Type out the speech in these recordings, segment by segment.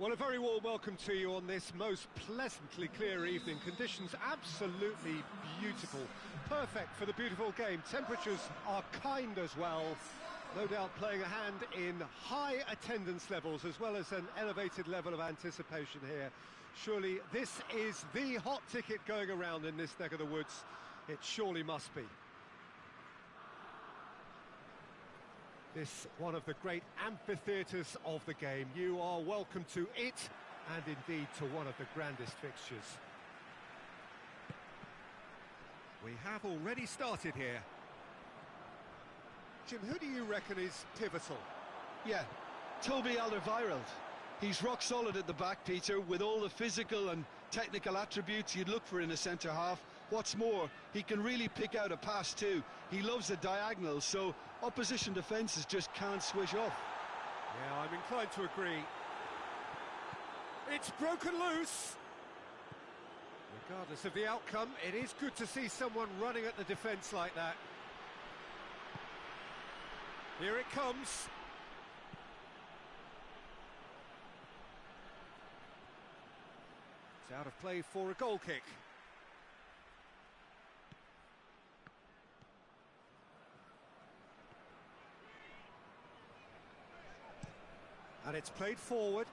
Well, a very warm welcome to you on this most pleasantly clear evening. Conditions absolutely beautiful, perfect for the beautiful game. Temperatures are kind as well, no doubt playing a hand in high attendance levels as well as an elevated level of anticipation here. Surely this is the hot ticket going around in this neck of the woods. It surely must be. This one of the great amphitheatres of the game. You are welcome to it, and indeed to one of the grandest fixtures. We have already started here. Jim, who do you reckon is pivotal? Yeah, Toby Alderweireld. He's rock solid at the back, Peter, with all the physical and technical attributes you'd look for in a centre-half. What's more, he can really pick out a pass too. He loves the diagonal, so opposition defences just can't switch off. Yeah, I'm inclined to agree. It's broken loose! Regardless of the outcome, it is good to see someone running at the defence like that. Here it comes. It's out of play for a goal kick. And it's played forward,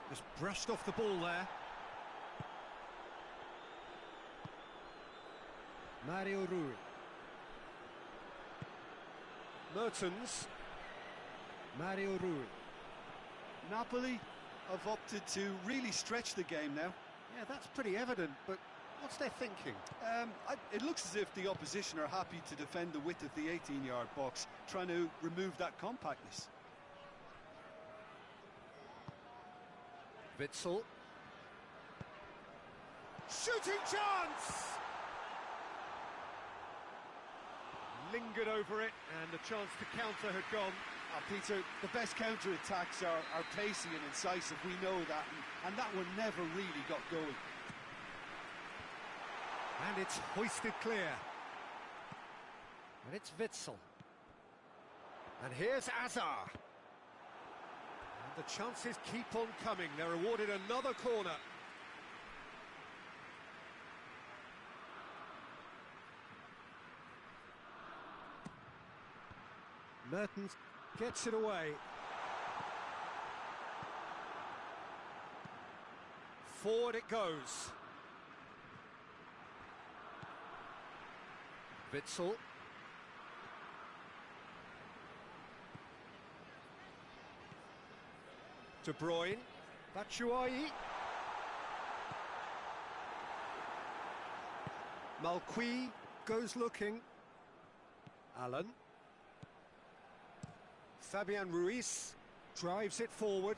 just brushed off the ball there. Mario Rui. Mertens. Mario Rui. Napoli have opted to really stretch the game now. Yeah, that's pretty evident, but what's their thinking? It looks as if the opposition are happy to defend the width of the 18-yard box, trying to remove that compactness. Witsel. Shooting chance! Lingered over it, and the chance to counter had gone. Peter, the best counter-attacks are pacey and incisive, we know that, and that one never really got going. And it's hoisted clear. And it's Witsel. And here's Azar. And the chances keep on coming. They're awarded another corner. Mertens gets it away. Forward it goes. Witsel. De Bruyne. Batshuayi. Malqui goes looking. Allen. Fabian Ruiz drives it forward.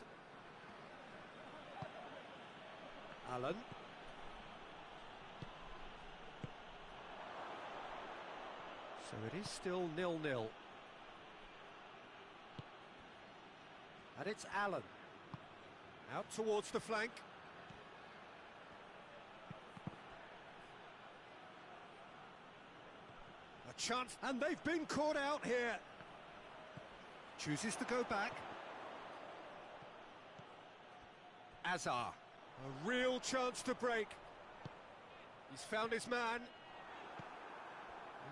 Allen. So it is still 0-0. And it's Allen. Out towards the flank. A chance, and they've been caught out here. Chooses to go back. Azar. A real chance to break. He's found his man.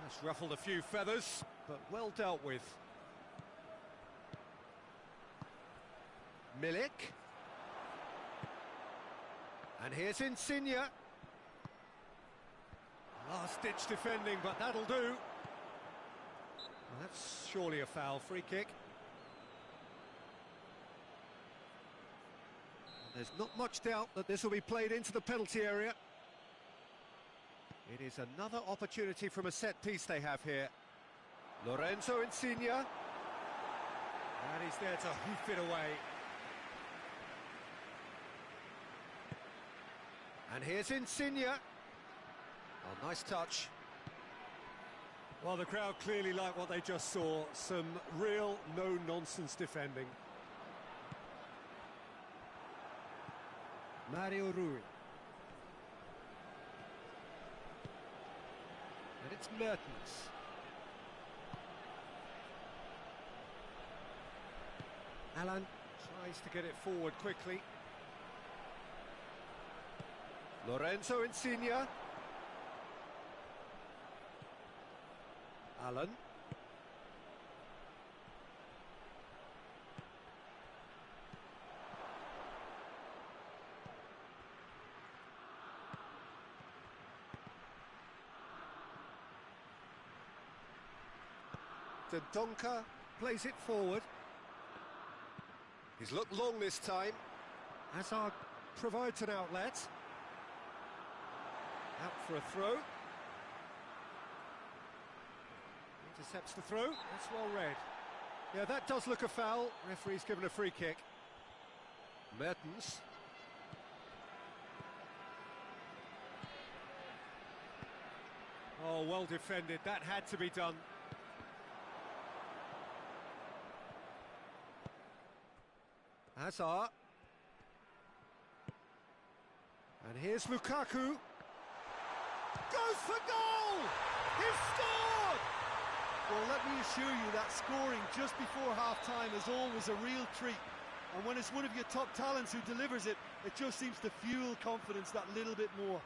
That's ruffled a few feathers, but well dealt with. Milik. And here's Insigne. Last-ditch defending, but that'll do. Well, that's surely a foul. Free kick. There's not much doubt that this will be played into the penalty area. It is another opportunity from a set piece they have here. Lorenzo Insigne. And he's there to hoof it away. And here's Insigne. Oh, nice touch. Well, the crowd clearly like what they just saw. Some real no-nonsense defending. Mario Rui. And it's Mertens. Allen tries to get it forward quickly. Lorenzo Insigne. Allen. Donka plays it forward. He's looked long this time. Hazard provides an outlet. Out for a throw. Intercepts the throw. That's well read. Yeah, that does look a foul. Referee's given a free kick. Mertens. Oh, well defended. That had to be done. Hazard. And here's Lukaku. Goes for goal! He's scored! Well, let me assure you that scoring just before half-time is always a real treat. And when it's one of your top talents who delivers it, it just seems to fuel confidence that little bit more.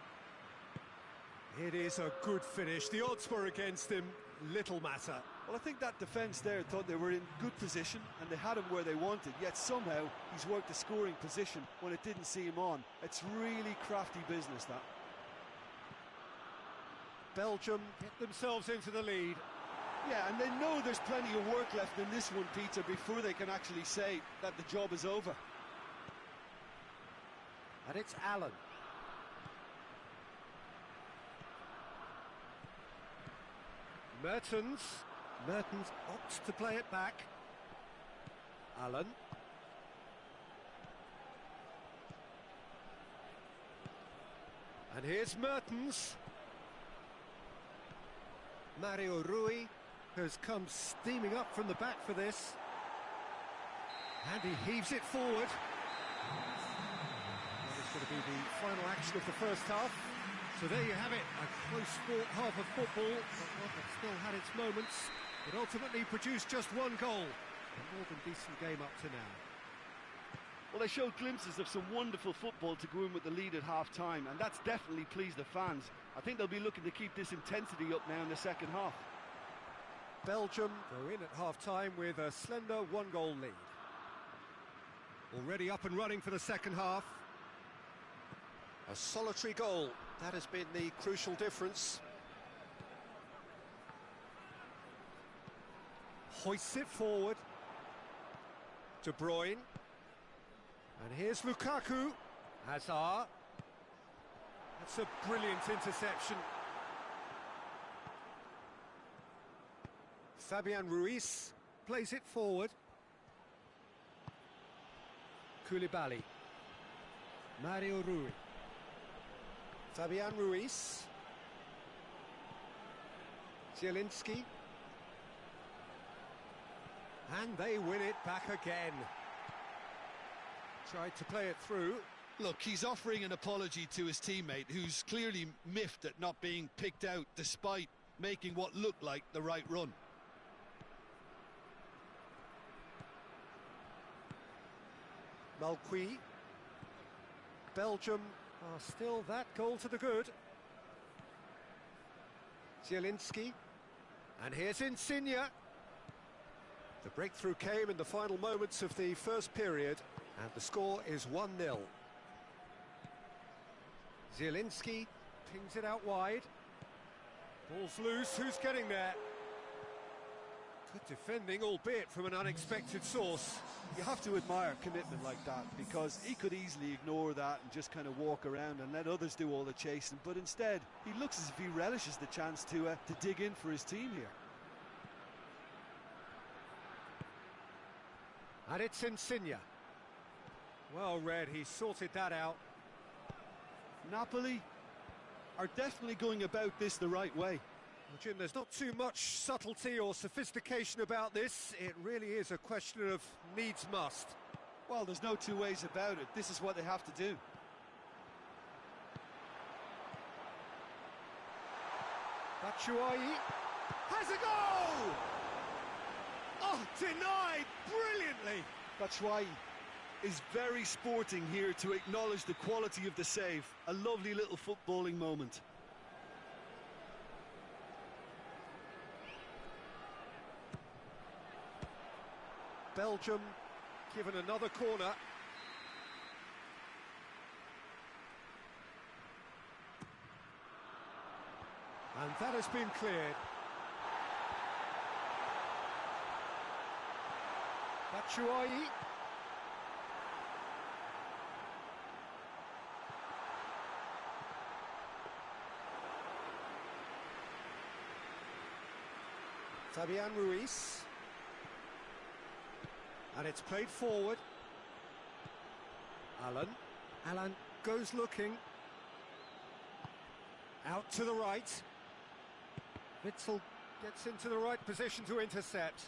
It is a good finish. The odds were against him. Little matter. Well, I think that defence there thought they were in good position and they had him where they wanted, yet somehow he's worked the scoring position when it didn't see him on. It's really crafty business, that. Belgium get themselves into the lead. Yeah, and they know there's plenty of work left in this one, Peter, before they can actually say that the job is over. And it's Allen. Mertens opts to play it back. Allen. And here's Mertens. Mario Rui has come steaming up from the back for this. And he heaves it forward. That is going to be the final action of the first half. So there you have it, a close-fought half of football, but one that still had its moments. It ultimately produced just one goal. A more than decent game up to now. Well, they showed glimpses of some wonderful football to go in with the lead at half-time, and that's definitely pleased the fans. I think they'll be looking to keep this intensity up now in the second half. Belgium go in at half-time with a slender one-goal lead. Already up and running for the second half. A solitary goal, that has been the crucial difference. Hoists it forward. De Bruyne. And here's Lukaku. Hazard. That's a brilliant interception. Fabian Ruiz plays it forward. Koulibaly. Mario Rui. Fabian Ruiz. Zielinski. And they win it back again. Tried to play it through. Look, he's offering an apology to his teammate, who's clearly miffed at not being picked out despite making what looked like the right run. Malqui. Belgium are still that goal to the good. Zielinski. And here's Insigne. The breakthrough came in the final moments of the first period, and the score is 1-0. Zielinski pings it out wide. Ball's loose, who's getting there? Good defending, albeit from an unexpected source. You have to admire commitment like that, because he could easily ignore that and just kind of walk around and let others do all the chasing, but instead he looks as if he relishes the chance to dig in for his team here. And it's Insigne. Well read, he sorted that out. Napoli are definitely going about this the right way. Well, Jim, there's not too much subtlety or sophistication about this. It really is a question of needs must. Well, there's no two ways about it. This is what they have to do. Batshuayi has a goal! Oh, denied brilliantly! Batshuayi is very sporting here to acknowledge the quality of the save. A lovely little footballing moment. Belgium given another corner. And that has been cleared. Batshuayi. Fabian Ruiz. And it's played forward. Alan goes looking. Out to the right. Witzel gets into the right position to intercept.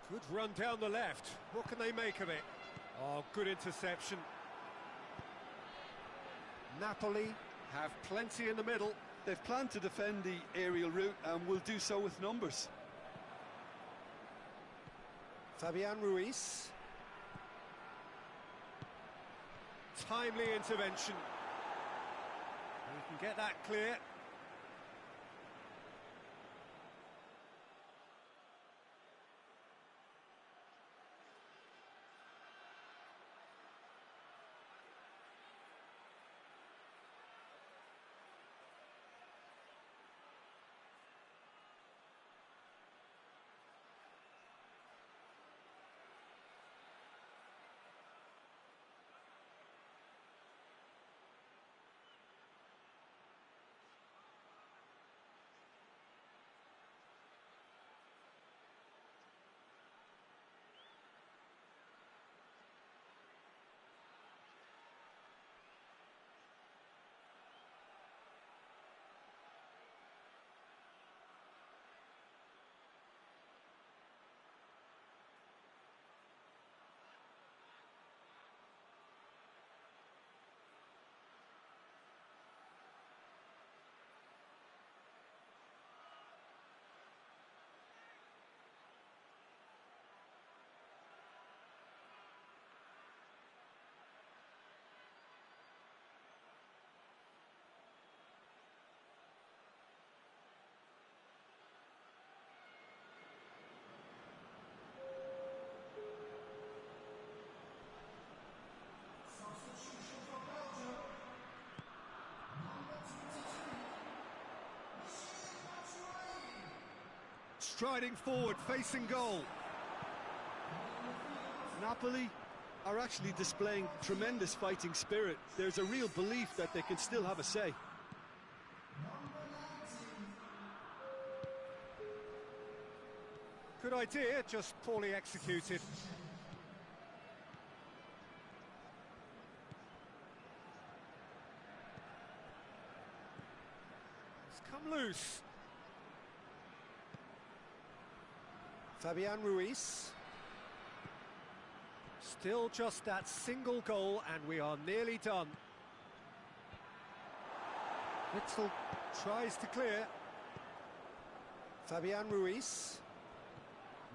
Good run down the left. What can they make of it? Oh, good interception. Napoli have plenty in the middle. They've planned to defend the aerial route and will do so with numbers. Fabian Ruiz. Timely intervention. You can get that clear. Striding forward, facing goal. Napoli are actually displaying tremendous fighting spirit. There's a real belief that they can still have a say. Good idea, just poorly executed. It's come loose. Fabian Ruiz. Still just that single goal and we are nearly done. Witzel tries to clear. Fabian Ruiz.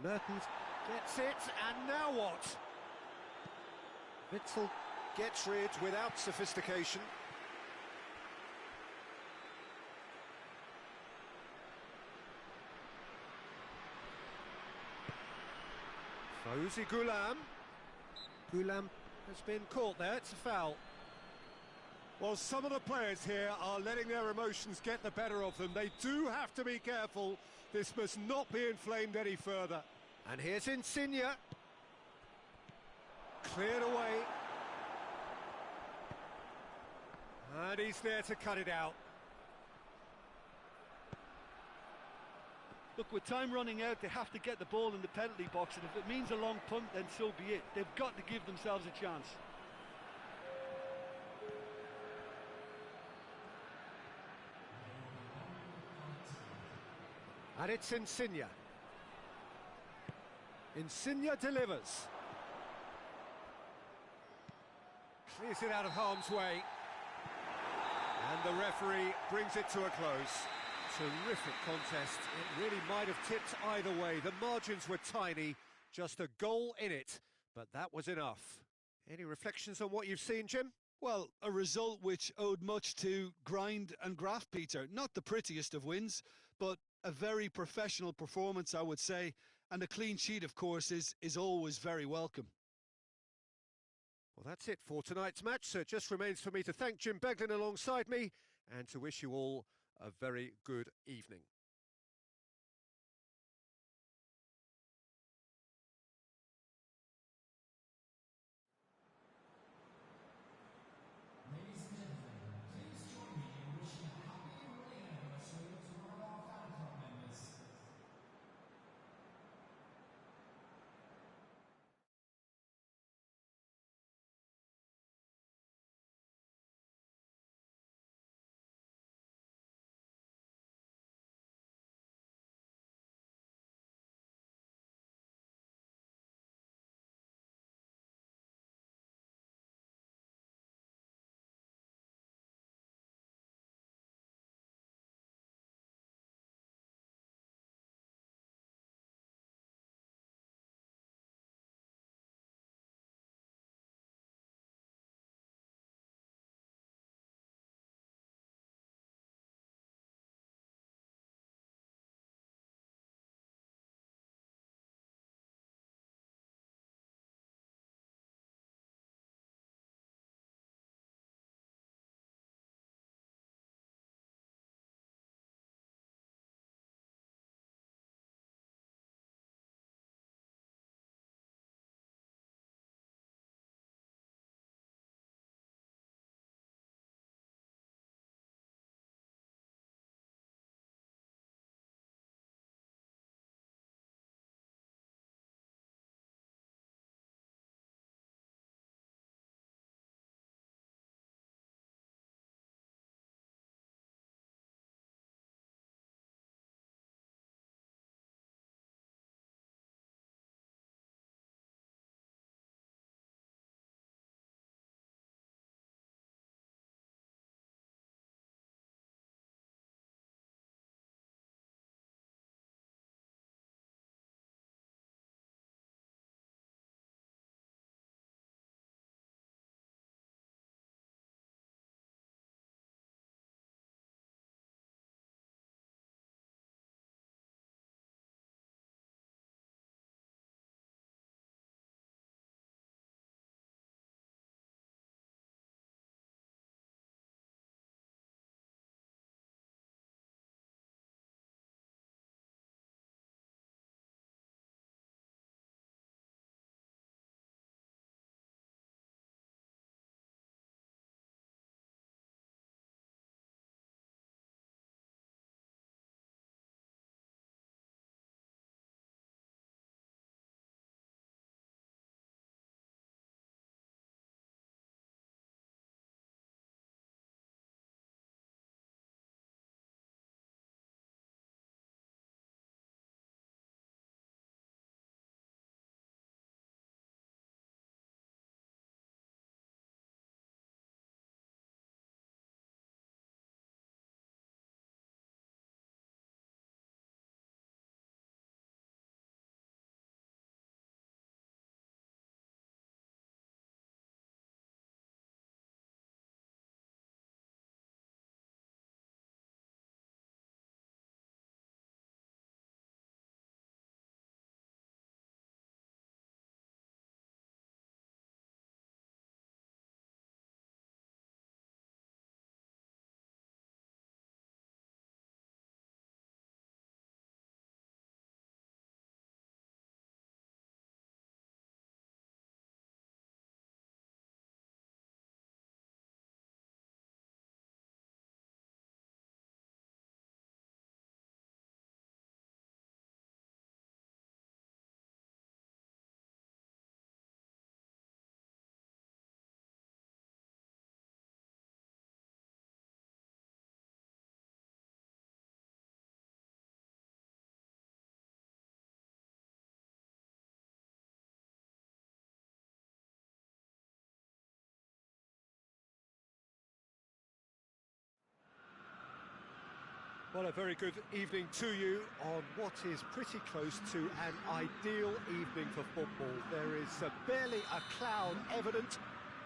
Mertens gets it, and now what? Witzel gets rid without sophistication. Fauzi Goulam. Goulam has been caught there, it's a foul. Well, some of the players here are letting their emotions get the better of them. They do have to be careful. This must not be inflamed any further. And here's Insigne. Cleared away. And he's there to cut it out. Look, with time running out, they have to get the ball in the penalty box, and if it means a long punt, then so be it. They've got to give themselves a chance. And it's Insigne. Insigne delivers. Clears it out of harm's way. And the referee brings it to a close. Terrific contest. It really might have tipped either way. The margins were tiny, just a goal in it, but that was enough. Any reflections on what you've seen, Jim? Well, a result which owed much to grind and graft, Peter. Not the prettiest of wins, but a very professional performance, I would say. And a clean sheet, of course, is always very welcome. Well, that's it for tonight's match, so it just remains for me to thank Jim Beglin alongside me and to wish you all a very good evening. Well, a very good evening to you on what is pretty close to an ideal evening for football. There is barely a cloud evident.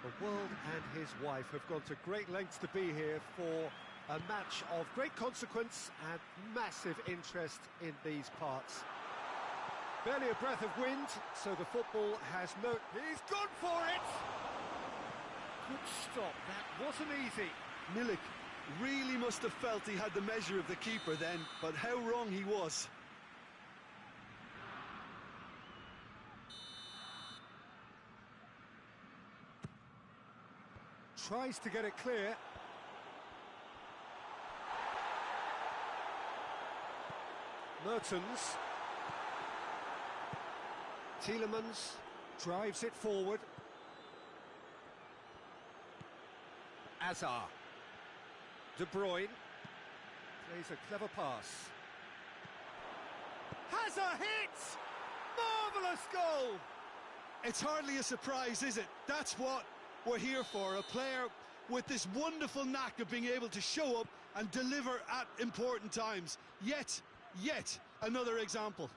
The world and his wife have gone to great lengths to be here for a match of great consequence and massive interest in these parts. Barely a breath of wind, so the football has no... He's gone for it! Good stop, that wasn't easy. Milik really must have felt he had the measure of the keeper then, but how wrong he was. Tries to get it clear. Mertens. Tielemans drives it forward. Hazard. De Bruyne plays a clever pass. Hazard hits! Marvellous goal! It's hardly a surprise, is it? That's what we're here for, a player with this wonderful knack of being able to show up and deliver at important times. Yet another example.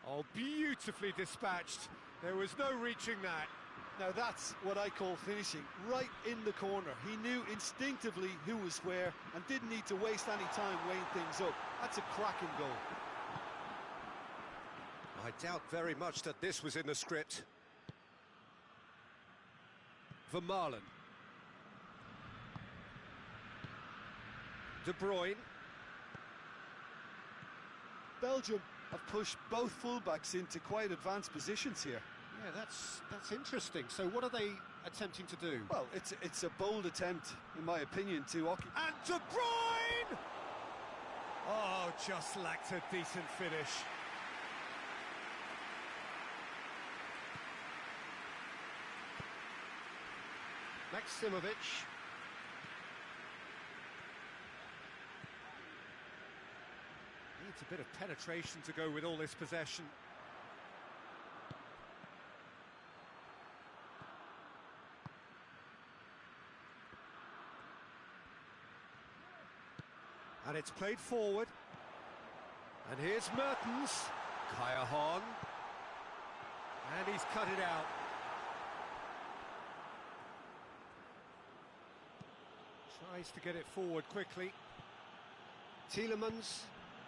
Oh, beautifully dispatched. There was no reaching that. Now that's what I call finishing, right in the corner. He knew instinctively who was where and didn't need to waste any time weighing things up. That's a cracking goal. I doubt very much that this was in the script. Vermaelen. De Bruyne. Belgium have pushed both fullbacks into quite advanced positions here. Yeah, that's interesting. So what are they attempting to do? Well, it's a bold attempt, in my opinion, to occupy... And De Bruyne! Oh, just lacked a decent finish. Maximovic. Needs a bit of penetration to go with all this possession. And it's played forward. And here's Mertens. Kaya. And he's cut it out. Tries to get it forward quickly. Tielemans,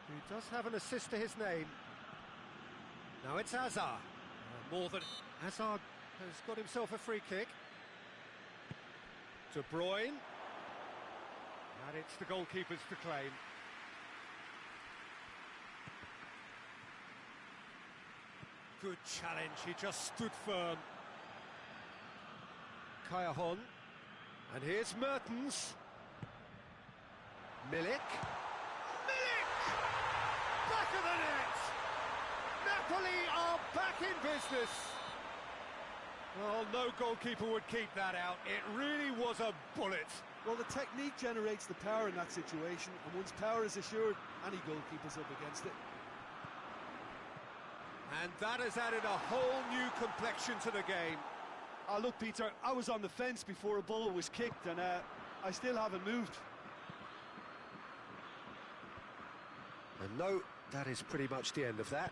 who does have an assist to his name. Now it's Hazard. More than... Hazard has got himself a free kick. De Bruyne. And it's the goalkeepers to claim. Good challenge, he just stood firm. Kaya. And here's Mertens. Milik. Back of the net! Napoli are back in business. Well, no goalkeeper would keep that out. It really was a bullet. Well, the technique generates the power in that situation, and once power is assured, any goalkeeper's up against it. And that has added a whole new complexion to the game. Look, Peter, I was on the fence before a ball was kicked, and I still haven't moved. And no, that is pretty much the end of that.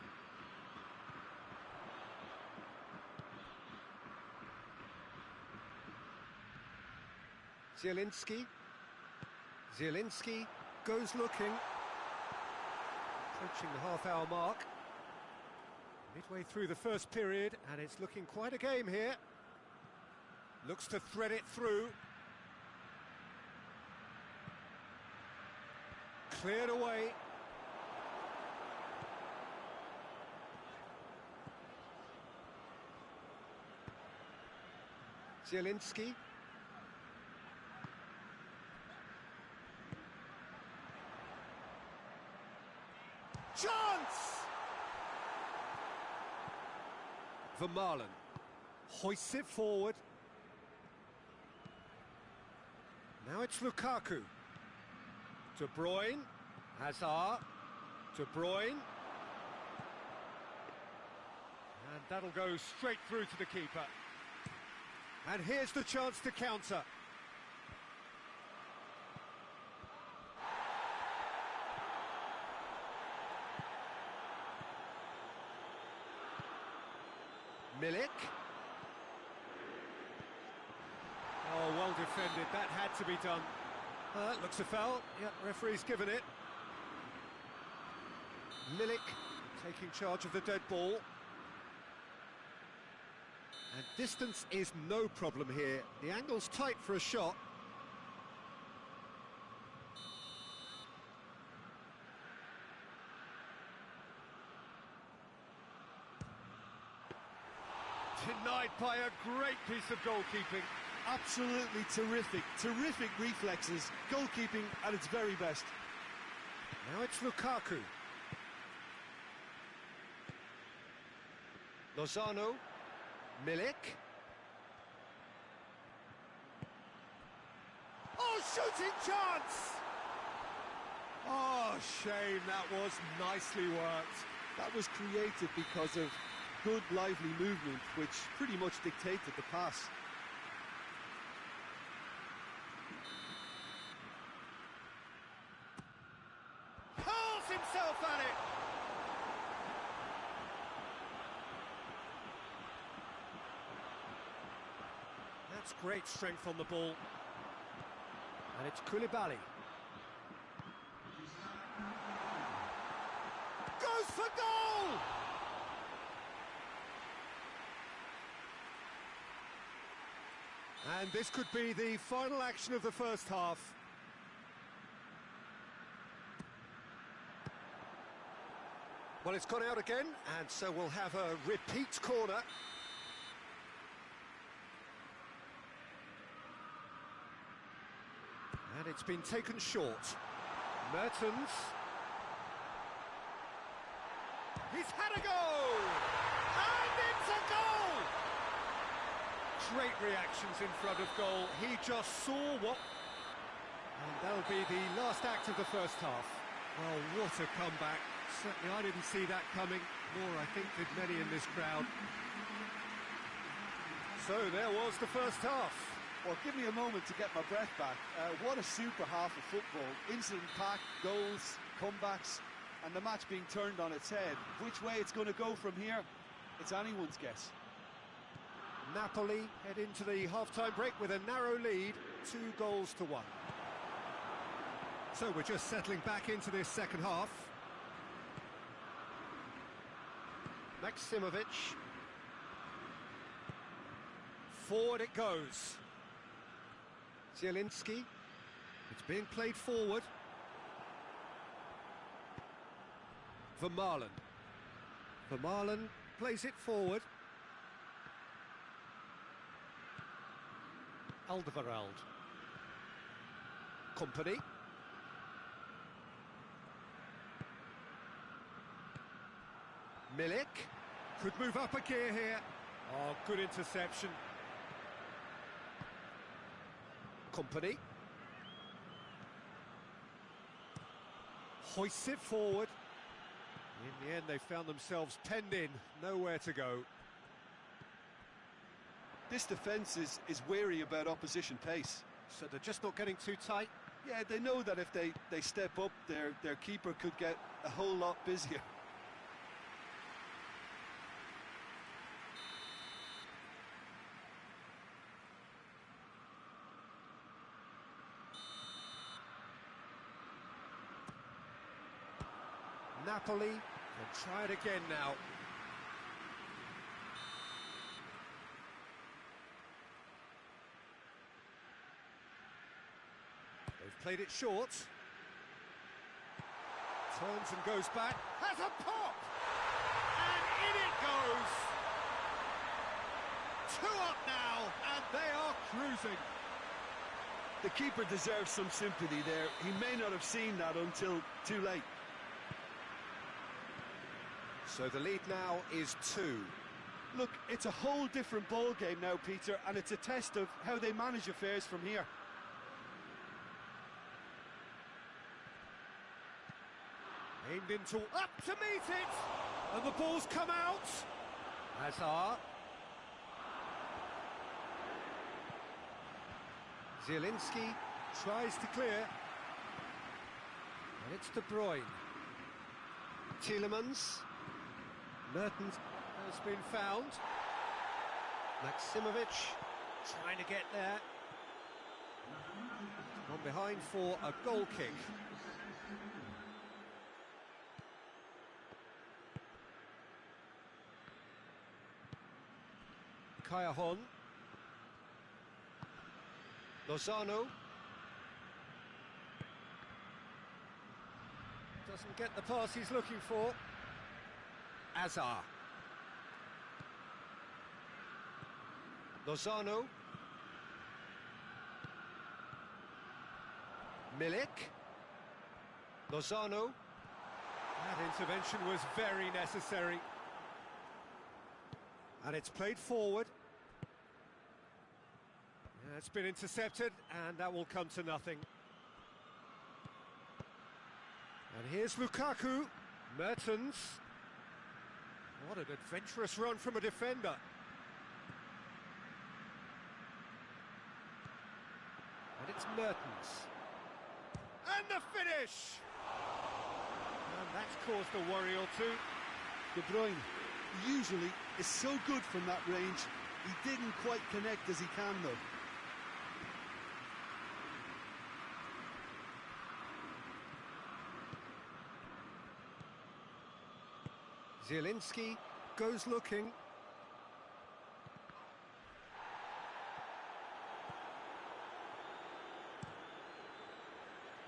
Zielinski goes looking. Approaching the half-hour mark. Midway through the first period, and it's looking quite a game here. Looks to thread it through. Cleared away. Zielinski. Chance! Vermaelen hoists it forward. Now it's Lukaku. De Bruyne. Hazard. De Bruyne. And that'll go straight through to the keeper. And here's the chance to counter. Milik. Oh, well defended, that had to be done. Looks a foul, yeah, referee's given it. Milik taking charge of the dead ball. And distance is no problem here. The angle's tight for a shot. Denied by a great piece of goalkeeping. Absolutely terrific reflexes, goalkeeping at its very best. Now it's Lukaku. Lozano. Milik. Oh, shooting chance! Oh, shame, that was nicely worked. That was created because of good, lively movement, which pretty much dictated the pass. Hurls himself at it! That's great strength on the ball. And it's Koulibaly. Goes for goal! And this could be the final action of the first half. Well, it's gone out again, and so we'll have a repeat corner. And it's been taken short. Mertens. He's had a go! And it's a goal! Great reactions in front of goal. He just saw what... And that'll be the last act of the first half. Well, what a comeback. Certainly I didn't see that coming, nor I think did many in this crowd. So there was the first half. Well, give me a moment to get my breath back. What a super half of football. Incident-packed, goals, comebacks, and the match being turned on its head. Which way it's going to go from here, it's anyone's guess. Napoli head into the half-time break with a narrow lead, 2-1. So we're just settling back into this second half. Maksimovic. Forward it goes. Zielinski. It's being played forward. Vermaelen. Vermaelen plays it forward. Alderweireld. Company. Milik. Could move up a gear here. Oh, good interception. Company. Hoists it forward. In the end, they found themselves penned in, nowhere to go. This defence is wary about opposition pace. So they're just not getting too tight? Yeah, they know that if they step up, their keeper could get a whole lot busier. Napoli will try it again now. They've played it short. Turns and goes back. Has a pop! And in it goes! 2 up now, and they are cruising. The keeper deserves some sympathy there. He may not have seen that until too late. So the lead now is 2. Look, it's a whole different ball game now, Peter, and it's a test of how they manage affairs from here. Aimed into, up to meet it! And the ball's come out! Hazard. Zielinski tries to clear. And it's De Bruyne. Tielemans. Mertens has been found. Maximovic trying to get there. Gone behind for a goal kick. Kayahon. Lozano. Doesn't get the pass he's looking for. Azar. Lozano. Milik. Lozano. That intervention was very necessary. And it's played forward. Yeah, it's been intercepted, and that will come to nothing. And here's Lukaku. Mertens. What an adventurous run from a defender. And it's Mertens. And the finish! And that's caused a worry or two. De Bruyne usually is so good from that range. He didn't quite connect as he can, though. Zielinski goes looking.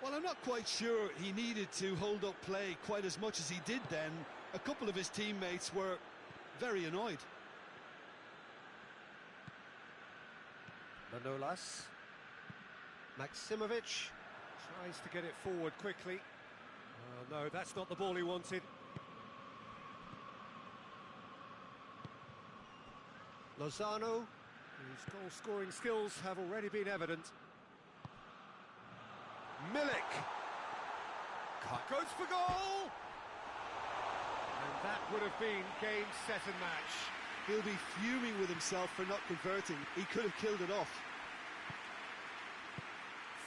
Well, I'm not quite sure he needed to hold up play quite as much as he did then. A couple of his teammates were very annoyed. Manolas. Maximovic tries to get it forward quickly. Oh, no, that's not the ball he wanted. Lozano, whose goal-scoring skills have already been evident. Milik. Goes for goal! And that would have been game, set and match. He'll be fuming with himself for not converting. He could have killed it off.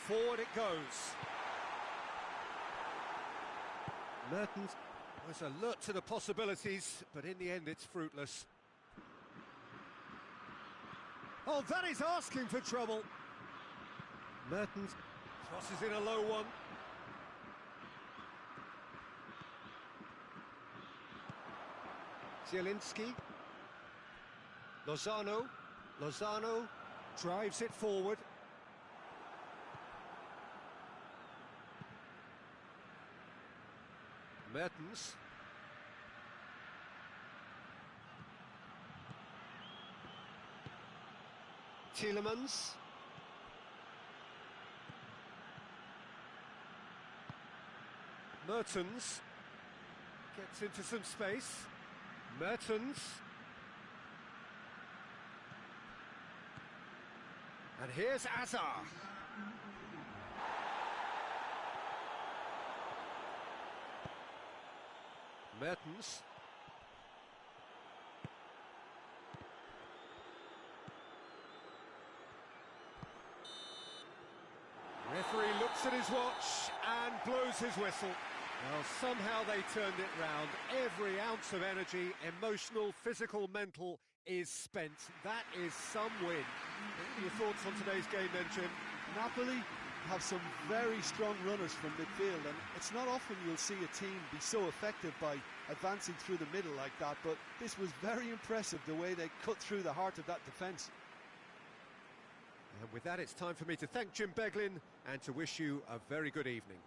Forward it goes. Mertens was alert to the possibilities, but in the end it's fruitless. Oh, that is asking for trouble. Mertens crosses in a low one. Zielinski. Lozano. Lozano drives it forward. Mertens. Tielemans. Mertens gets into some space. Mertens. And here's Azar. Mertens. Referee looks at his watch and blows his whistle. Well, somehow they turned it round. Every ounce of energy, emotional, physical, mental, is spent. That is some win. What are your thoughts on today's game then, Jim? Napoli have some very strong runners from midfield, and it's not often you'll see a team be so effective by advancing through the middle like that, but this was very impressive, the way they cut through the heart of that defence. And with that, it's time for me to thank Jim Beglin and to wish you a very good evening.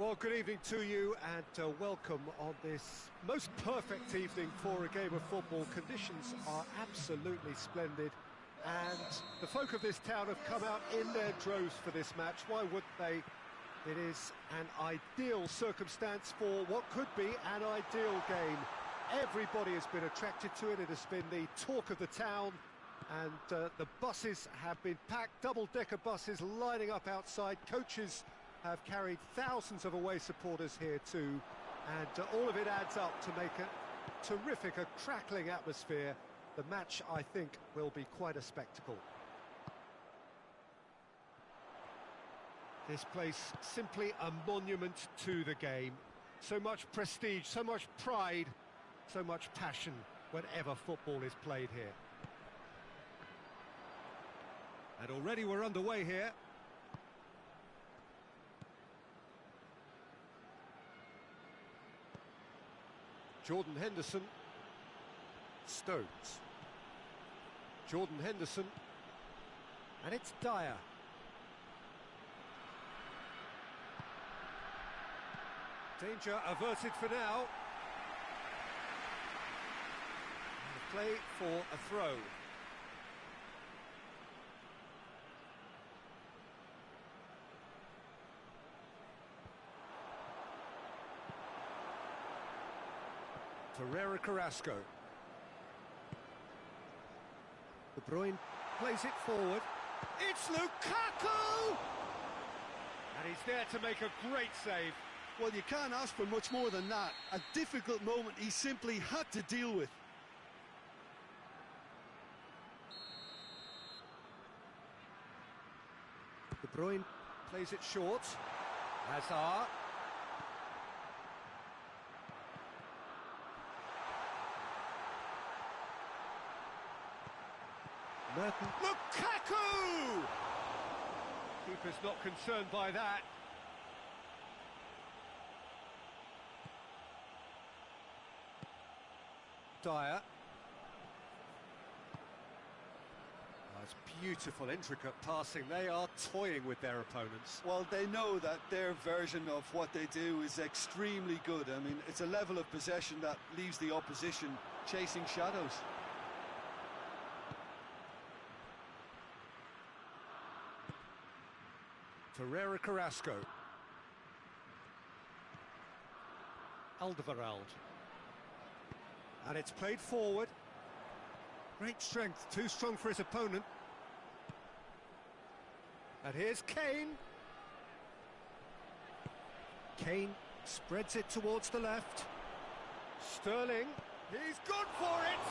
Well, good evening to you and welcome on this most perfect evening for a game of football. Conditions are absolutely splendid and the folk of this town have come out in their droves for this match. Why wouldn't they? It is an ideal circumstance for what could be an ideal game. Everybody has been attracted to it. It has been the talk of the town, and the buses have been packed, double-decker buses lining up outside. Coaches have carried thousands of away supporters here too, and all of it adds up to make a terrific, a crackling atmosphere. The match, I think, will be quite a spectacle. This place simply a monument to the game. So much prestige, so much pride, so much passion whenever football is played here. And already we're underway here. Jordan Henderson. Stones. Jordan Henderson. And it's Dyer. Danger averted for now. And play for a throw. Torreira Carrasco. De Bruyne plays it forward. It's Lukaku! And he's there to make a great save. Well, you can't ask for much more than that. A difficult moment he simply had to deal with. De Bruyne plays it short. Hazard. Merton. Lukaku! Keeper's not concerned by that. Dyer. Oh, it's beautiful, intricate passing. They are toying with their opponents. Well, they know that their version of what they do is extremely good. I mean, it's a level of possession that leaves the opposition chasing shadows. Torreira Carrasco. Alderweireld. And it's played forward. Great strength, too strong for his opponent. And here's Kane. Kane spreads it towards the left. Sterling, he's gone for it!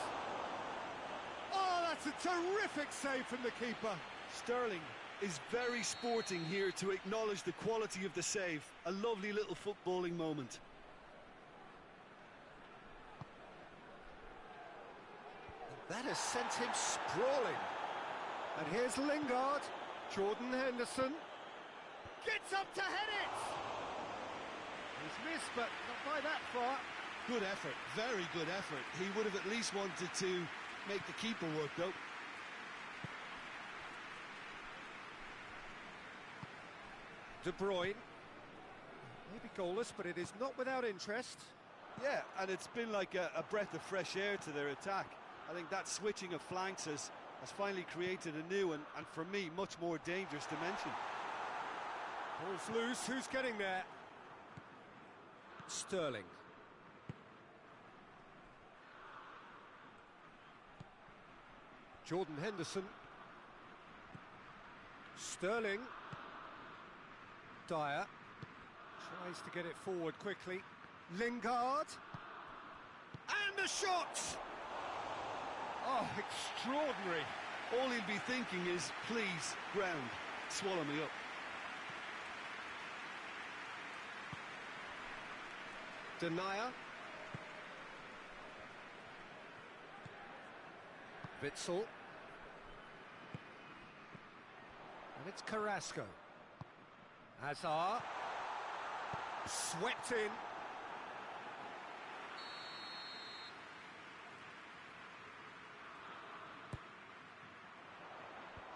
Oh, that's a terrific save from the keeper. Sterling is very sporting here to acknowledge the quality of the save. A lovely little footballing moment. That has sent him sprawling. And here's Lingard. Jordan Henderson gets up to head it. He's missed, but not by that far. Good effort, very good effort. He would have at least wanted to make the keeper work, though. De Bruyne. Maybe goalless, but it is not without interest. Yeah, and it's been like a breath of fresh air to their attack. I think that switching of flanks has finally created a new and for me, much more dangerous dimension. Ball's loose, who's getting there? Sterling. Jordan Henderson. Sterling. Dyer. Tries to get it forward quickly. Lingard. And a shot! Oh, extraordinary. All he'll be thinking is, please, ground, swallow me up. Denier. Witsel. And it's Carrasco. Hazard. Swept in.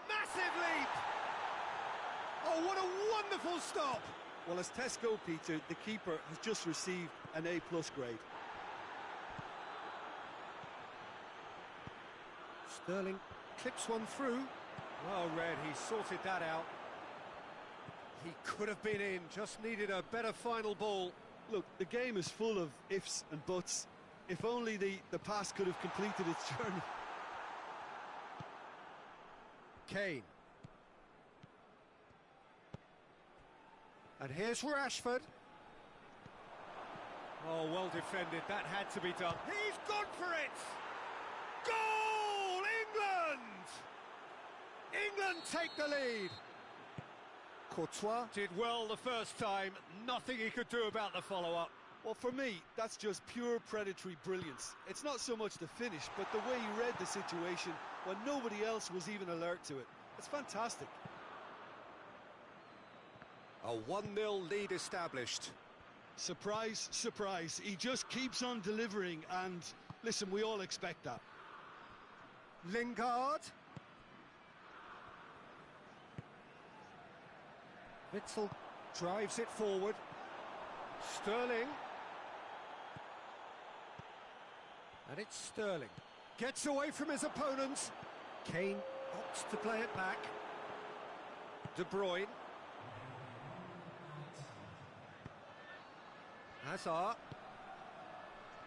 Massive leap! Oh, what a wonderful stop! Well, as tests go, Peter, the keeper has just received an A+ grade. Sterling clips one through. Well read, he sorted that out. He could have been in, just needed a better final ball. Look, the game is full of ifs and buts. If only the pass could have completed its journey. Kane. And here's Rashford. Oh, well defended, that had to be done. He's gone for it! Goal! England! England take the lead. Courtois did well the first time, nothing he could do about the follow-up. Well, for me, that's just pure predatory brilliance. It's not so much the finish, but the way he read the situation when nobody else was even alert to it. It's fantastic. A 1-0 lead established. Surprise, surprise. He just keeps on delivering, and listen, we all expect that. Lingard. Witzel drives it forward. Sterling. And it's Sterling. Gets away from his opponents. Kane opts to play it back. De Bruyne. Hazard.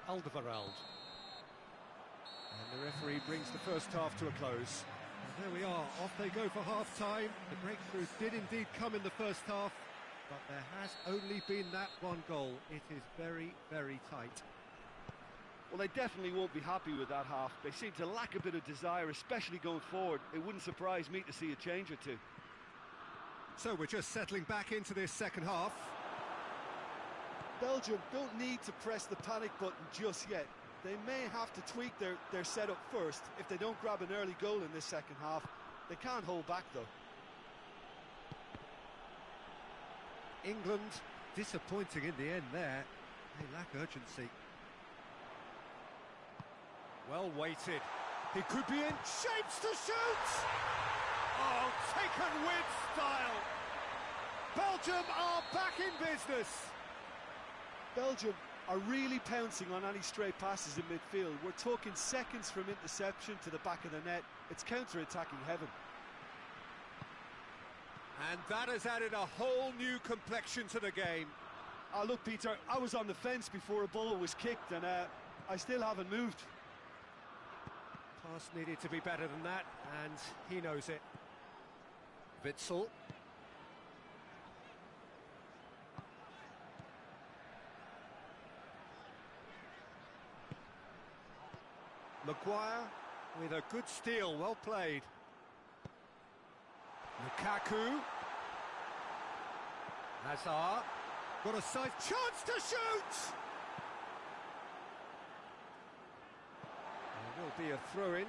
Alderweireld. And the referee brings the first half to a close. And there we are, off they go for half-time. The breakthrough did indeed come in the first half, but there has only been that one goal. It is very, very tight. Well, they definitely won't be happy with that half. They seem to lack a bit of desire, especially going forward. It wouldn't surprise me to see a change or two. So we're just settling back into this second half. Belgium don't need to press the panic button just yet. They may have to tweak their setup first. If they don't grab an early goal in this second half, they can't hold back though. England disappointing in the end there. They lack urgency. Well weighted. He could be in. Shapes to shoot! Oh, taken with style. Belgium are back in business. Belgium are really pouncing on any stray passes in midfield. We're talking seconds from interception to the back of the net. It's counter-attacking heaven. And that has added a whole new complexion to the game. Oh, look, Peter, I was on the fence before a ball was kicked, and I still haven't moved. Pass needed to be better than that, and he knows it. Witzel. Maguire with a good steal, well played. Lukaku. Hazard. Got a side chance to shoot! There will be a throw-in.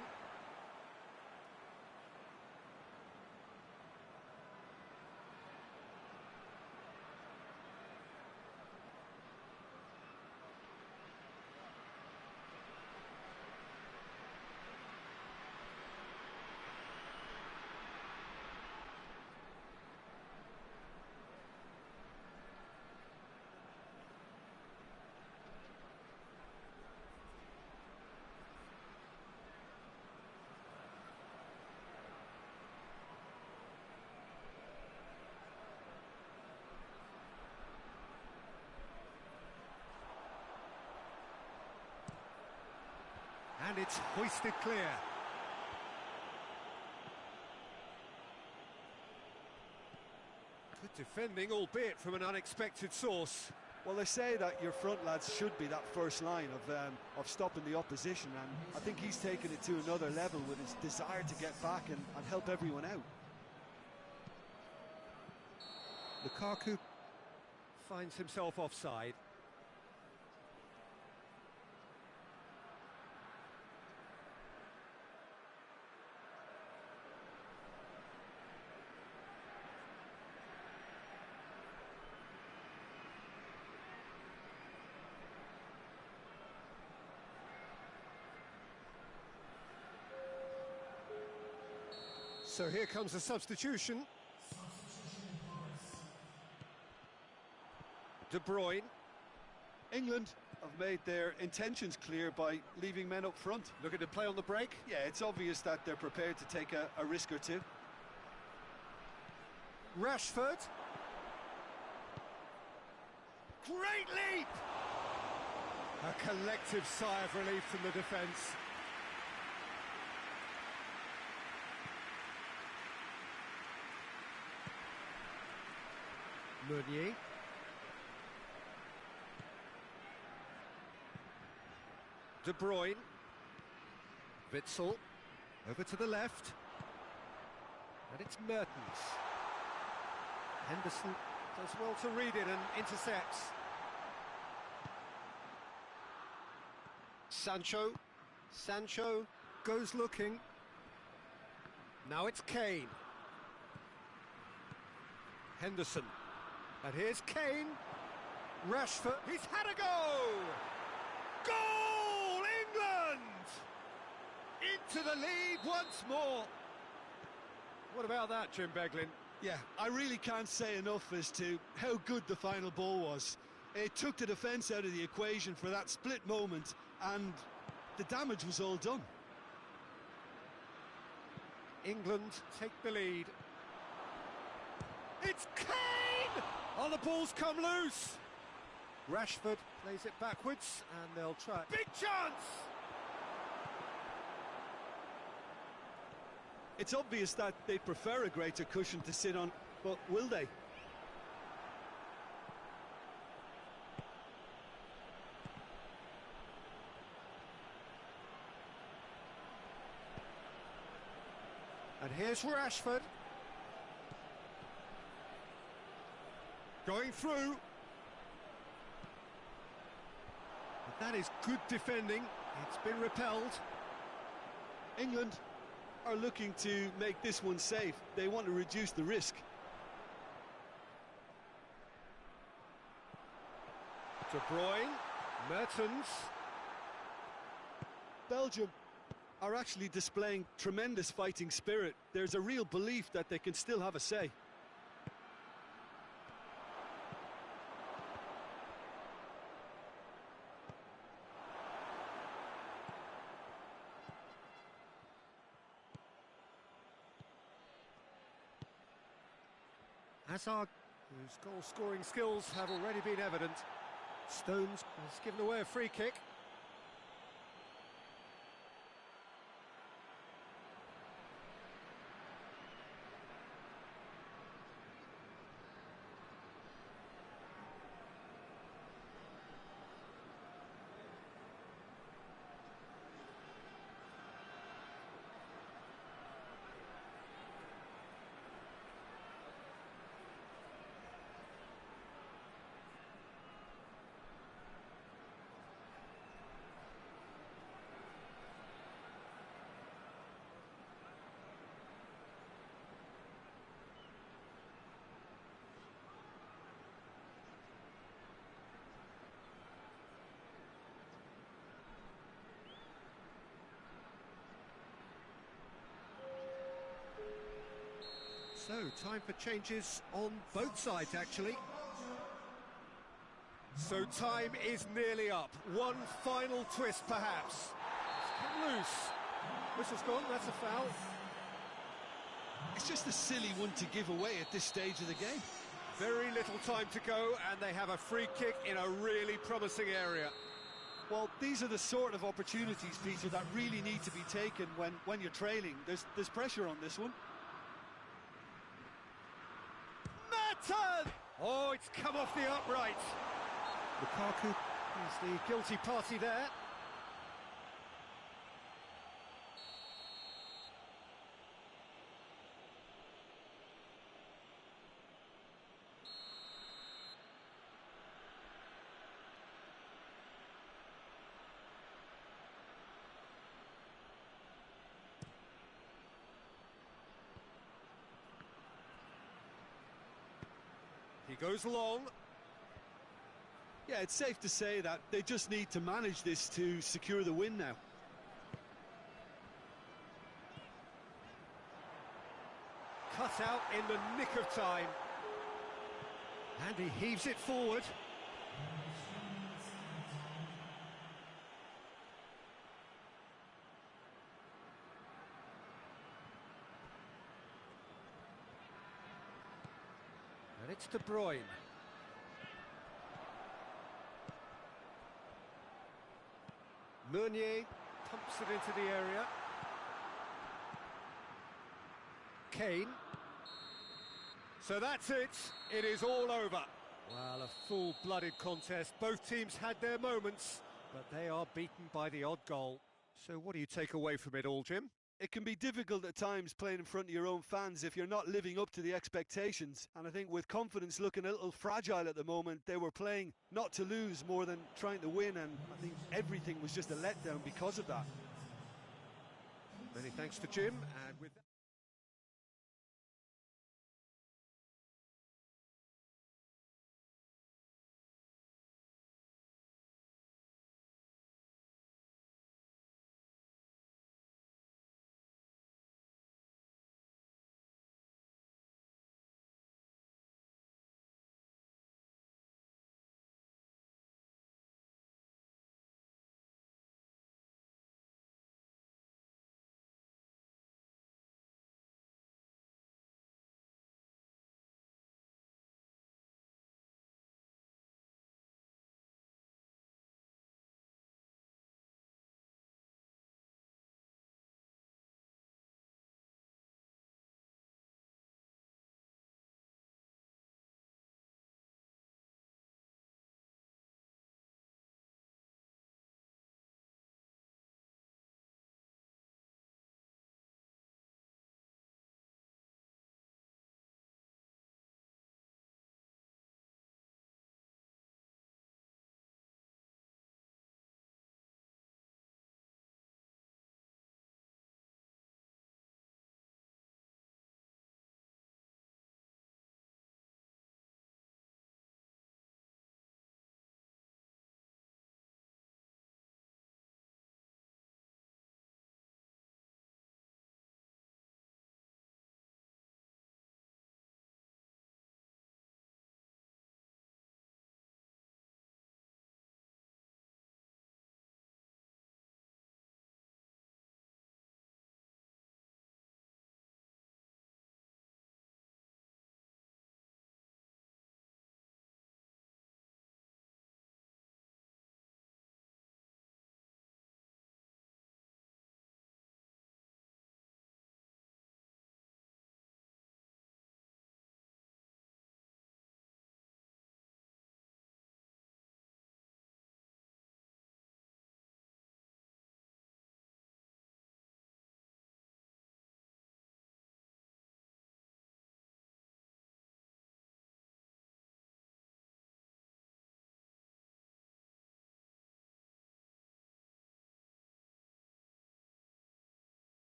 And it's hoisted clear. Good defending, albeit from an unexpected source. Well, they say that your front lads should be that first line of stopping the opposition, and I think he's taken it to another level with his desire to get back and help everyone out. Lukaku finds himself offside. So here comes a substitution. De Bruyne. England have made their intentions clear by leaving men up front. Looking to play on the break. Yeah, it's obvious that they're prepared to take a risk or two. Rashford. Great leap! A collective sigh of relief from the defence. Meunier. De Bruyne. Witsel. Over to the left. And it's Mertens. Henderson does well to read it and intercepts. Sancho goes looking. Now it's Kane. Henderson. And here's Kane. Rashford. He's had a go! Goal! England! Into the lead once more. What about that, Jim Beglin? Yeah, I really can't say enough as to how good the final ball was. It took the defence out of the equation for that split moment, and the damage was all done. England take the lead. It's Kane! Oh, the ball's come loose! Rashford plays it backwards, and they'll try. Big chance! It's obvious that they prefer a greater cushion to sit on, but will they? And here's Rashford. Going through. But that is good defending. It's been repelled. England are looking to make this one safe. They want to reduce the risk. De Bruyne, Mertens. Belgium are actually displaying tremendous fighting spirit. There's a real belief that they can still have a say. Hazard, whose goal-scoring skills have already been evident. Stones has given away a free kick. So, time for changes on both sides, actually. So, time is nearly up. One final twist, perhaps. It's come loose. Whistle's gone, that's a foul. It's just a silly one to give away at this stage of the game. Very little time to go, and they have a free kick in a really promising area. Well, these are the sort of opportunities, Peter, that really need to be taken when you're trailing. There's pressure on this one. Oh, it's come off the upright. Lukaku is the guilty party there. He goes long. Yeah, it's safe to say that they just need to manage this to secure the win now. Cut out in the nick of time. And he heaves it forward. And it's De Bruyne. Meunier pumps it into the area. Kane. So that's it. It is all over. Well, a full-blooded contest. Both teams had their moments, but they are beaten by the odd goal. So what do you take away from it all, Jim? It can be difficult at times playing in front of your own fans if you're not living up to the expectations. And I think with confidence looking a little fragile at the moment, they were playing not to lose more than trying to win, and I think everything was just a letdown because of that. Many thanks to Jim, and with that...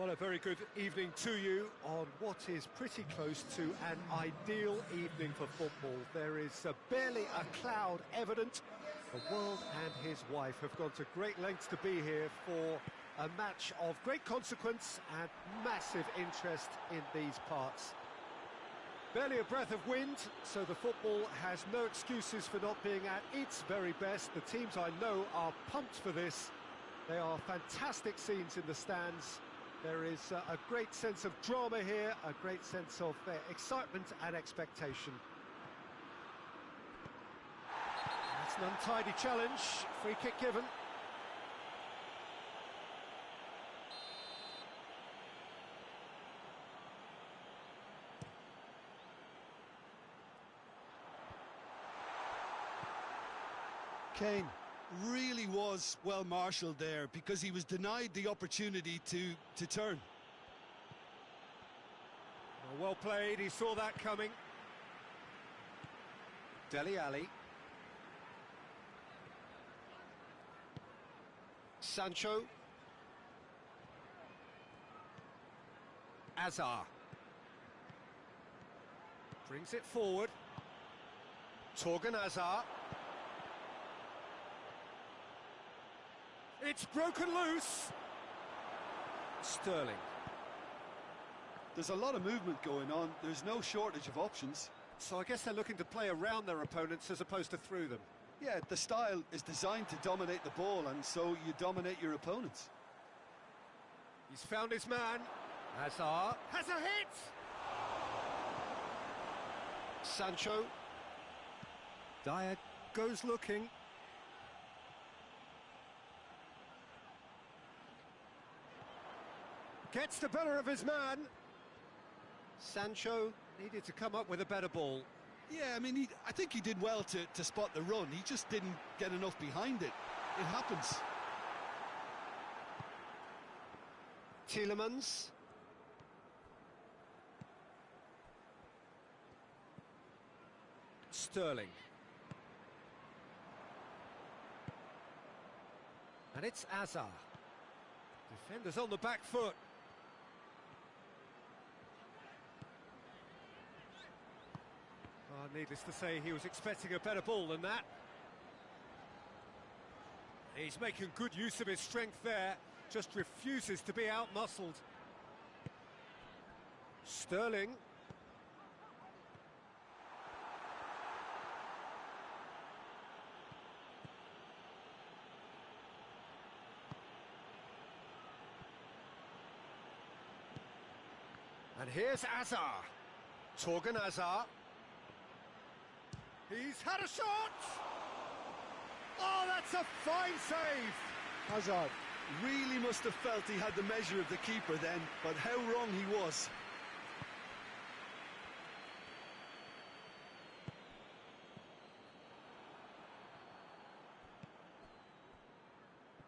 Well, a very good evening to you on what is pretty close to an ideal evening for football. There is barely a cloud evident. The world and his wife have gone to great lengths to be here for a match of great consequence and massive interest in these parts. Barely a breath of wind, so the football has no excuses for not being at its very best. The teams I know are pumped for this. They are fantastic scenes in the stands. There is a great sense of drama here, a great sense of excitement and expectation. That's an untidy challenge, free kick given. Kane really was well marshalled there because he was denied the opportunity to turn. Well played, he saw that coming. Dele Alli. Sancho. Azar. Brings it forward. Torgan Azar. It's broken loose. Sterling. There's a lot of movement going on. There's no shortage of options. So I guess they're looking to play around their opponents as opposed to through them. Yeah, the style is designed to dominate the ball, and so you dominate your opponents. He's found his man. Hazard has a hit. Sancho. Dyer goes looking. Gets the better of his man. Sancho needed to come up with a better ball. Yeah, I mean, I think he did well to spot the run. He just didn't get enough behind it. It happens. Tielemans. Sterling. And it's Azar. Defenders on the back foot. Needless to say, he was expecting a better ball than that. He's making good use of his strength there, just refuses to be out-muscled. Sterling. And here's Azar. Torgan Azar. He's had a shot! Oh, that's a fine save! Hazard really must have felt he had the measure of the keeper then, but how wrong he was.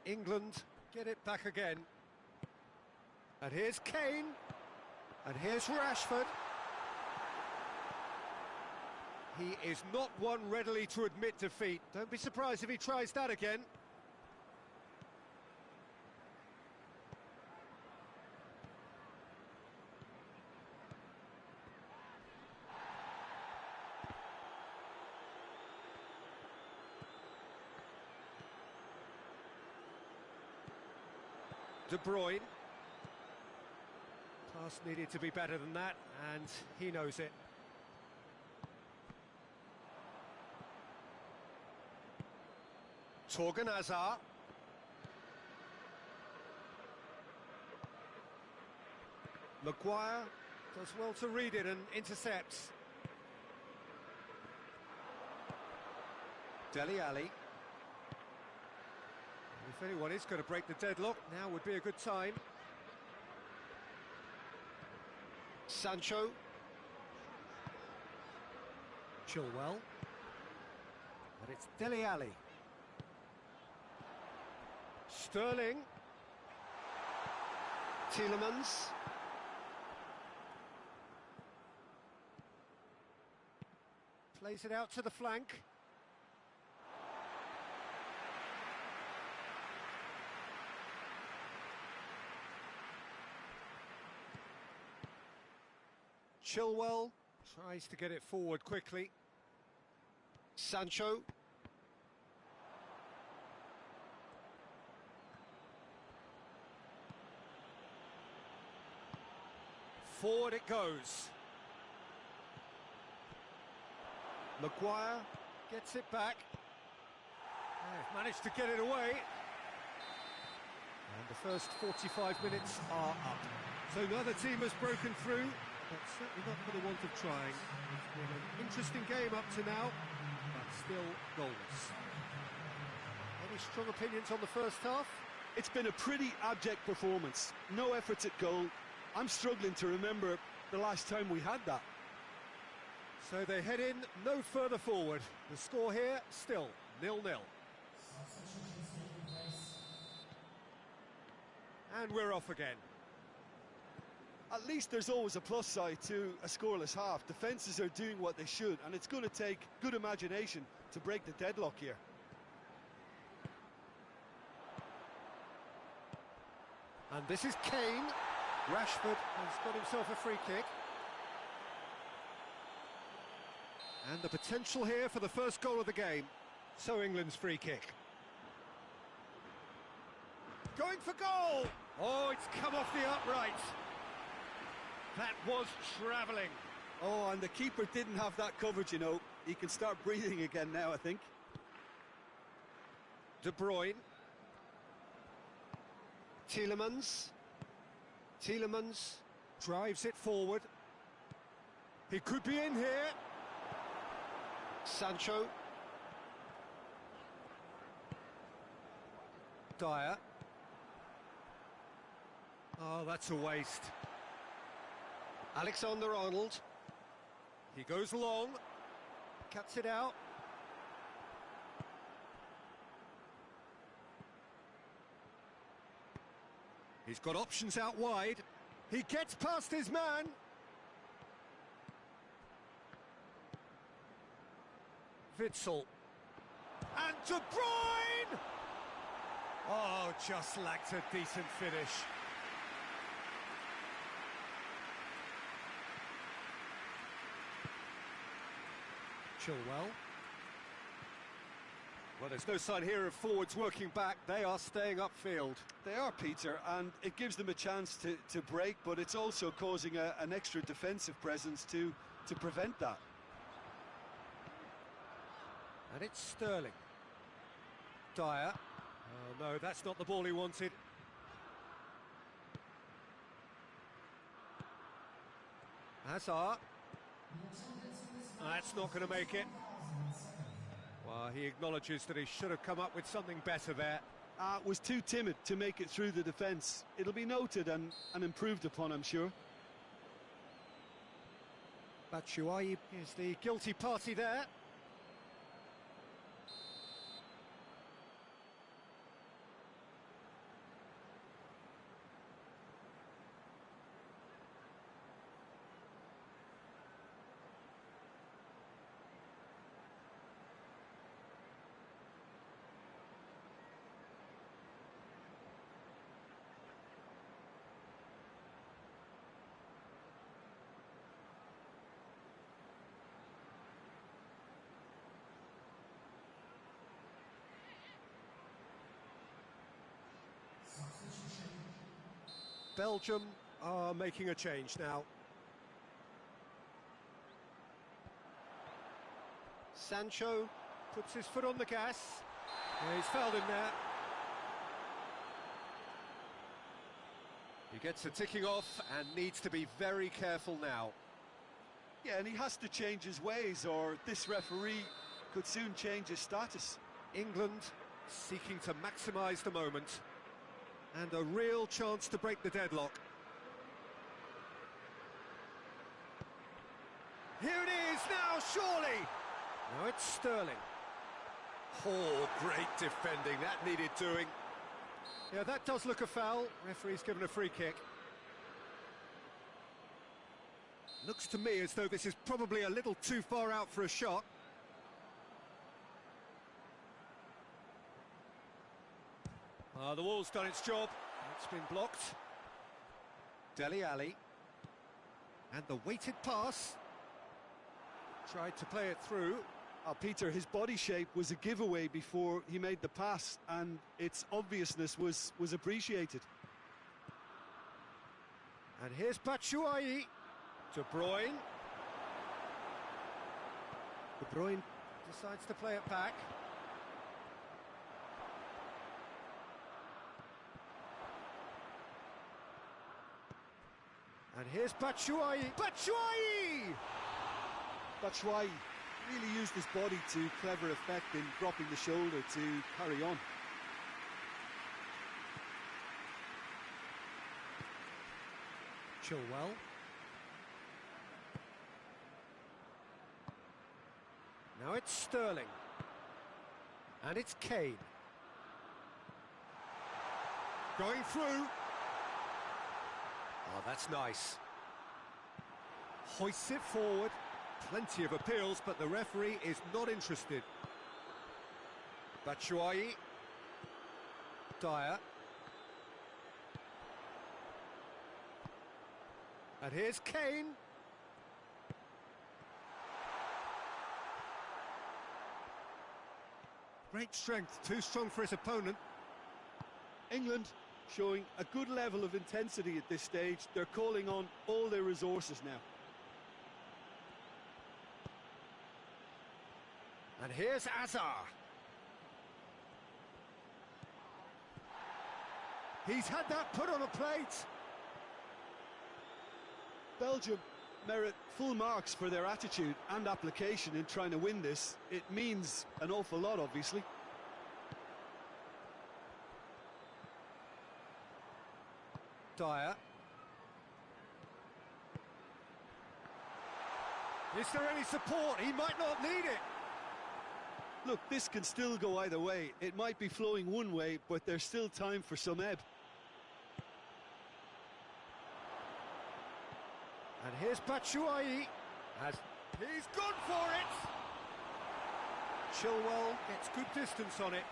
England get it back again. And here's Kane. And here's Rashford. He is not one readily to admit defeat. Don't be surprised if he tries that again. De Bruyne. Pass needed to be better than that, and he knows it. Torgan Hazard. Maguire does well to read it and intercepts. Dele Alli. If anyone is going to break the deadlock, now would be a good time. Sancho. Chilwell. But it's Dele Alli. Sterling. Tielemans. Plays it out to the flank. Chilwell tries to get it forward quickly. Sancho. Forward it goes. Maguire gets it back. They've managed to get it away. And the first 45 minutes are up. So neither team has broken through, but certainly not for the want of trying. It's been an interesting game up to now, but still goals. Any strong opinions on the first half? It's been a pretty abject performance. No efforts at goal. I'm struggling to remember the last time we had that. So they head in no further forward. The score here still 0-0. And we're off again. At least there's always a plus side to a scoreless half. Defences are doing what they should, and it's going to take good imagination to break the deadlock here. And this is Kane. Rashford has got himself a free kick. And the potential here for the first goal of the game. So England's free kick. Going for goal! Oh, it's come off the upright. That was travelling. Oh, and the keeper didn't have that coverage, you know. He can start breathing again now, I think. De Bruyne. Tielemans drives it forward. He could be in here. Sancho. Dyer. Oh, that's a waste. Alexander-Arnold. He goes long. Cuts it out. He's got options out wide. He gets past his man. Witsel. And De Bruyne! Oh, just lacked a decent finish. Chilwell. Well, there's no sign here of forwards working back. They are staying upfield. They are, Peter, and it gives them a chance to break, but it's also causing an extra defensive presence to prevent that. And it's Sterling. Dyer. Oh, no, that's not the ball he wanted. Hazard. That's not going to make it. Well, he acknowledges that he should have come up with something better there. Was too timid to make it through the defence. It'll be noted and improved upon, I'm sure. Batshuayi is the guilty party there. Belgium are making a change now. Sancho puts his foot on the gas. Yeah, he's fouled him there. He gets a ticking off and needs to be very careful now. Yeah, and he has to change his ways, or this referee could soon change his status. England seeking to maximise the moment. And a real chance to break the deadlock. Here it is now, surely! Now it's Sterling. Oh, great defending, that needed doing. Yeah, that does look a foul. Referee's given a free kick. Looks to me as though this is probably a little too far out for a shot. The wall's done its job. It's been blocked. Dele Alli. And the weighted pass. Tried to play it through. Peter, his body shape was a giveaway before he made the pass, and its obviousness was appreciated. And here's Batshuayi. De Bruyne. De Bruyne decides to play it back. And here's Batshuayi. Batshuayi! Batshuayi really used his body to clever effect in dropping the shoulder to carry on. Chilwell. Now it's Sterling. And it's Kane. Going through. Oh, that's nice. Hoists it forward. Plenty of appeals, but the referee is not interested. Batshuayi. Dyer. And here's Kane. Great strength, too strong for his opponent. England showing a good level of intensity at this stage. They're calling on all their resources now. And here's Azar. He's had that put on a plate. Belgium merit full marks for their attitude and application in trying to win this. It means an awful lot, obviously. Dyer. Is there any support? He might not need it. Look, this can still go either way. It might be flowing one way, but there's still time for some ebb. And here's Batshuayi. He's gone for it! Chilwell gets good distance on it.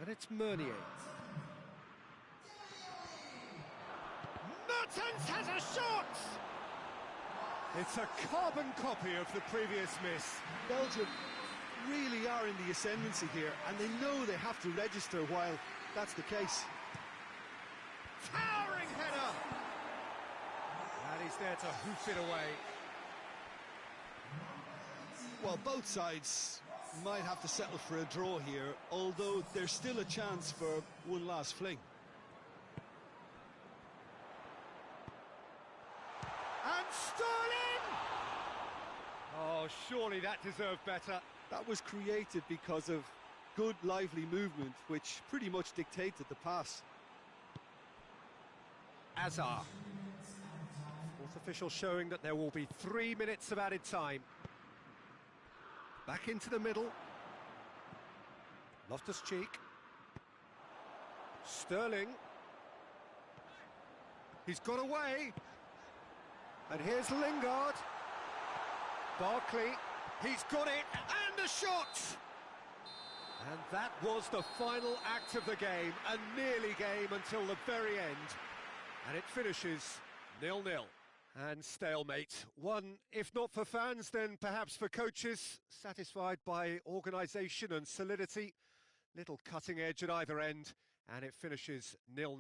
And it's Meunier. Mertens has a shot! It's a carbon copy of the previous miss. Belgium really are in the ascendancy here, and they know they have to register while that's the case. Towering header! And he's there to hoof it away. Well, both sides might have to settle for a draw here, although there's still a chance for one last fling. And Sterling! Oh, surely that deserved better. That was created because of good, lively movement, which pretty much dictated the pass. Azar. Fourth official showing that there will be 3 minutes of added time. Back into the middle. Loftus-Cheek. Sterling. He's got away. And here's Lingard. Barkley. He's got it. And a shot! And that was the final act of the game. A nearly game until the very end. And it finishes 0-0. And stalemate. One, if not for fans, then perhaps for coaches, satisfied by organisation and solidity. Little cutting edge at either end, and it finishes 0-0.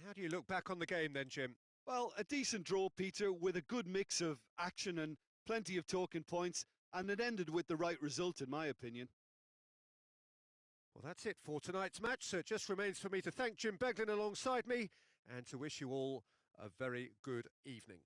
How do you look back on the game then, Jim? Well, a decent draw, Peter, with a good mix of action and plenty of talking points, and it ended with the right result, in my opinion. Well, that's it for tonight's match, so it just remains for me to thank Jim Beglin alongside me, and to wish you all a very good evening.